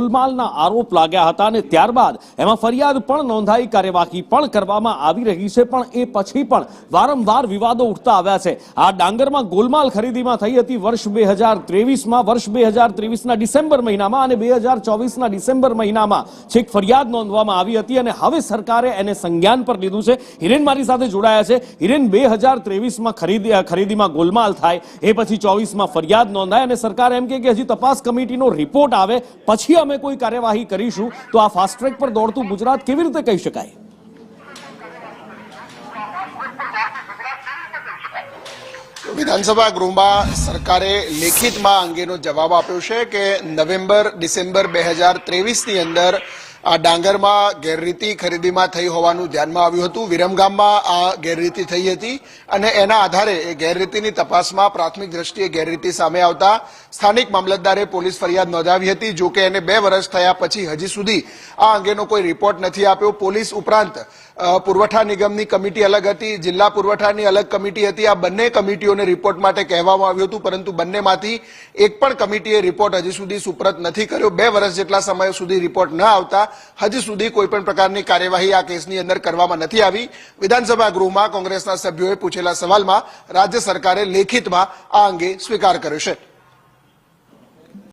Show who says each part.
Speaker 1: ગોલમાલના આરોપ લાગ્યા હતા અને ત્યારબાદ એમાં ફરિયાદ પણ નોંધાઈ, કાર્યવાહી પણ કરવામાં આવી રહી છે, પણ એ પછી પણ વારંવાર વિવાદો ઉઠતા આવ્યા છે। આ ડાંગરમાં ગોલમાલ ખરીદીમાં થઈ હતી વર્ષ 2023માં, વર્ષ 2023ના ડિસેમ્બર મહિનામાં અને 2024ના ડિસેમ્બર મહિનામાં છેક ફરિયાદ નોંધવામાં આવી હતી અને હવે સરકારે એને સંજ્ઞાન પર લીધું છે। હિરેન મારી સાથે જોડાયા છે। હિરેન, 2023માં ખરીદીમાં ગોલમાલ થાય, એ પછી 24માં ફરિયાદ નોંધાય અને સરકાર એમ કે હજી તપાસ કમિટીનો રિપોર્ટ આવે પછી અમે કોઈ કાર્યવાહી કરીશું, તો આ ફાસ્ટ ટ્રેક પર દોડતું ગુજરાત કેવી રીતે કહી શકાય?
Speaker 2: વિધાનસભા ગૃહમાં સરકારે લેખિતમાં અંગેનો જવાબ આપ્યો છે કે નવેમ્બર ડિસેમ્બર 2023ની અંદર આ ડાંગરમાં ગેરરીતિ ખરીદીમાં થઈ હોવાનું ધ્યાનમાં આવ્યું હતું। વિરમગામમાં આ ગેરરીતિ થઈ હતી અને એના આધારે એ ગેરરીતિની તપાસમાં પ્રાથમિક દ્રષ્ટિએ ગેરરીતિ સામે આવતા સ્થાનિક મામલતદારે પોલીસ ફરિયાદ નોંધાવી હતી। જો કે એને 2 વર્ષ થયા પછી હજી સુધી આ અંગેનો કોઈ રિપોર્ટ નથી આપ્યો। પોલીસ ઉપરાંત પુરવઠા નિગમની કમિટી અલગ હતી, જિલ્લા પુરવઠાની અલગ કમિટી હતી। આ બંને કમિટીઓને રિપોર્ટ માટે કહેવામાં આવ્યું હતું, પરંતુ બંનેમાંથી એક પણ કમિટીએ રિપોર્ટ હજી સુધી સુપરત નથી કર્યો। 2 વર્ષ જેટલા સમય સુધી રિપોર્ટ ન આવતા હજી સુધી કોઈ પણ પ્રકારની કાર્યવાહી આ કેસની અંદર કરવામાં નથી આવી। વિધાનસભા ગૃહમાં કોંગ્રેસના સભ્યોએ પૂછેલા સવાલમાં રાજ્ય સરકારે લેખિતમાં આ અંગે સ્વીકાર કર્યો છે।